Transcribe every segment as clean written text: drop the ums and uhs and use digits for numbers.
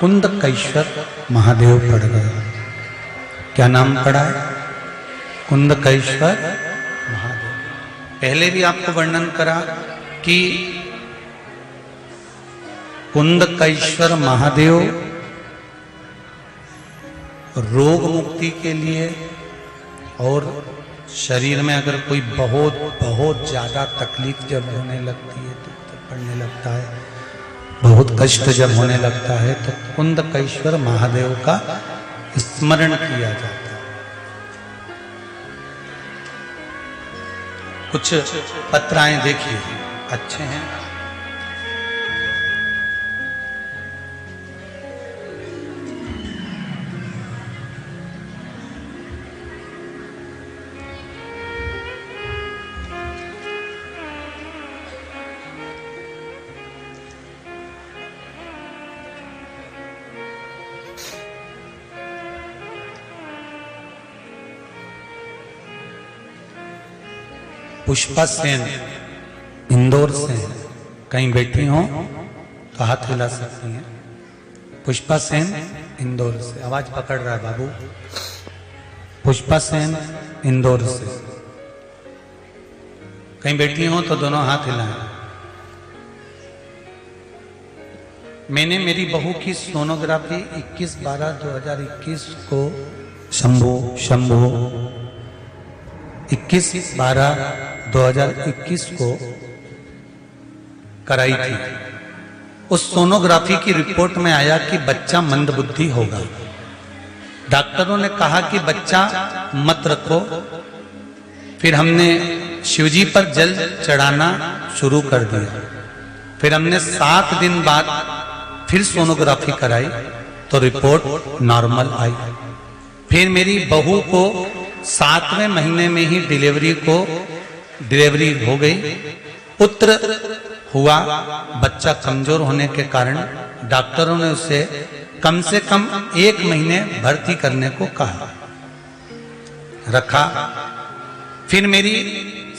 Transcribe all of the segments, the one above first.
कुंदकेश्वर महादेव पड़ गया। क्या नाम पड़ा है? कुंदकेश्वर महादेव। पहले भी आपको वर्णन करा कि कुंदकेश्वर महादेव रोग मुक्ति के लिए और शरीर में अगर कोई बहुत बहुत ज्यादा तकलीफ जब होने लगती है तो पड़ने लगता है, बहुत कष्ट जब होने लगता है तो कुंदकेश्वर महादेव का स्मरण किया जाता है। कुछ पत्राएं देखिए, अच्छे हैं। पुष्पा सेन इंदौर से कहीं बैठी हो तो हाथ हिला सकती हैं। पुष्पा सेन इंदौर से, आवाज पकड़ रहा है बाबू। पुष्पा सेन इंदौर से कहीं बैठी हो तो दोनों हाथ हिलाएं। मैंने मेरी बहू की सोनोग्राफी 21/12/2021 को शंभो 21/12/2021 को कराई थी। उस सोनोग्राफी की रिपोर्ट में आया कि बच्चा मंदबुद्धि होगा। डॉक्टरों ने कहा कि बच्चा मत रखो। फिर हमने शिवजी पर जल चढ़ाना शुरू कर दिया। फिर हमने 7 दिन बाद फिर सोनोग्राफी कराई तो रिपोर्ट नॉर्मल आई। फिर मेरी बहू को 7वें महीने में ही डिलीवरी हो गई, पुत्र हुआ। बच्चा कमजोर होने के कारण डॉक्टरों ने उसे कम से कम 1 महीने भर्ती करने को कहा, रखा। फिर मेरी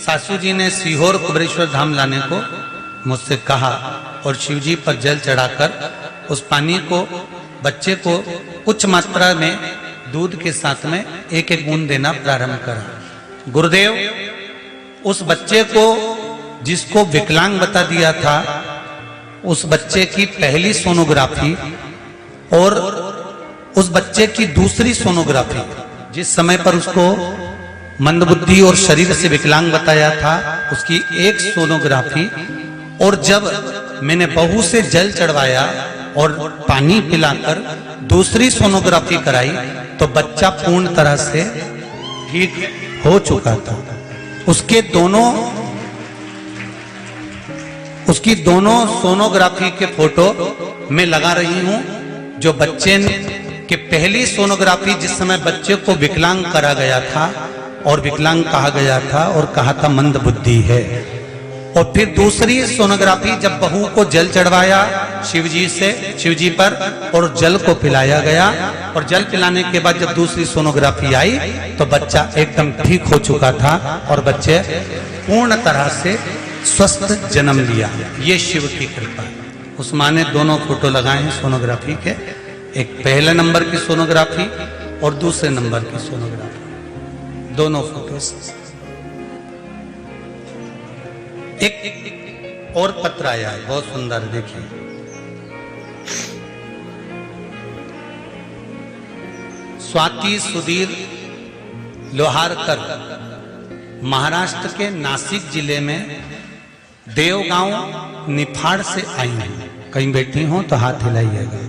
सासू जी ने सीहोर कुबेरेश्वर धाम लाने को मुझसे कहा और शिवजी पर जल चढ़ाकर उस पानी को बच्चे को कुछ मात्रा में दूध के साथ में 1-1 बूंद देना प्रारंभ करा। गुरुदेव उस बच्चे को जिसको विकलांग बता दिया था, उस बच्चे की पहली सोनोग्राफी और उस बच्चे की दूसरी सोनोग्राफी, जिस समय पर उसको मंदबुद्धि और शरीर से विकलांग बताया था, उसकी एक सोनोग्राफी, और जब मैंने बहू से जल चढ़वाया और पानी पिलाकर दूसरी सोनोग्राफी कराई तो बच्चा पूर्ण तरह से ठीक हो चुका था। उसकी दोनों सोनोग्राफी के फोटो मैं लगा रही हूं। जो बच्चे के पहली सोनोग्राफी जिस समय बच्चे को विकलांग करा गया था और विकलांग कहा गया था और कहा था मंदबुद्धि है, और फिर दूसरी सोनोग्राफी जब बहू को जल चढ़वाया शिवजी पर और जल को पिलाया गया, और जल पिलाने के बाद जब दूसरी सोनोग्राफी आई तो बच्चा एकदम ठीक हो चुका था और बच्चे पूर्ण तरह से स्वस्थ जन्म लिया। ये शिव की कृपा। उस माँ ने दोनों फोटो लगाए हैं सोनोग्राफी के, एक पहले नंबर की सोनोग्राफी और दूसरे नंबर की सोनोग्राफी, दोनों फोटो। एक और पत्र आया है बहुत सुंदर, देखिए। स्वाति सुधीर लोहारकर महाराष्ट्र के नासिक जिले में देवगांव निफाड़ से आई हैं। कहीं बैठी हो तो हाथ हिलाइएगा।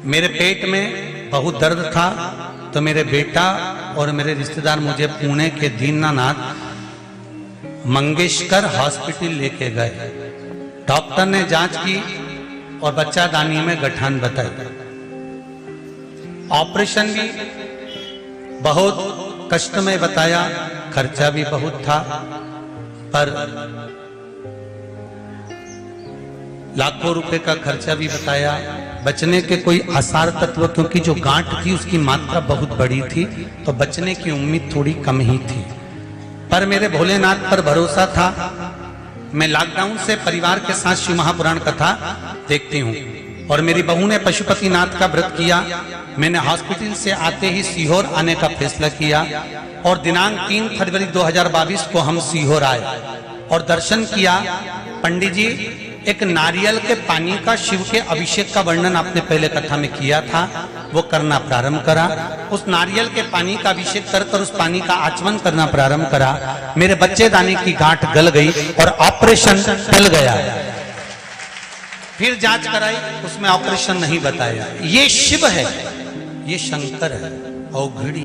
मेरे पेट में बहुत दर्द था तो मेरे बेटा और मेरे रिश्तेदार मुझे पुणे के दीनानाथ मंगेशकर हॉस्पिटल लेके गए। डॉक्टर ने जांच की और बच्चादानी में गठान बताई। ऑपरेशन भी बहुत कष्टमय बताया, खर्चा भी बहुत था, पर लाखों रुपए का खर्चा भी बताया। बचने के कोई आसार तत्व, क्योंकि जो गांठ थी उसकी मात्रा बहुत बड़ी थी तो बचने की उम्मीद थोड़ी कम ही थी, पर मेरे भोलेनाथ पर भरोसा था। मैं लॉकडाउन से परिवार के साथ शिव महापुराण कथा देखती हूँ। और मेरी बहू ने पशुपतिनाथ का व्रत किया। मैंने हॉस्पिटल से आते ही सीहोर आने का फैसला किया और दिनांक 3 फरवरी 2022 को हम सीहोर आए और दर्शन किया। पंडित जी, एक नारियल के पानी का शिव के अभिषेक का वर्णन आपने पहले कथा में किया था, वो करना प्रारंभ करा। उस नारियल के पानी का अभिषेक कर उस पानी का आचमन करना प्रारंभ करा। मेरे बच्चेदानी की गांठ गल गई और ऑपरेशन टल गया। फिर जांच कराई, उसमें ऑपरेशन नहीं बताया। ये शिव है, ये शंकर है। औघड़ी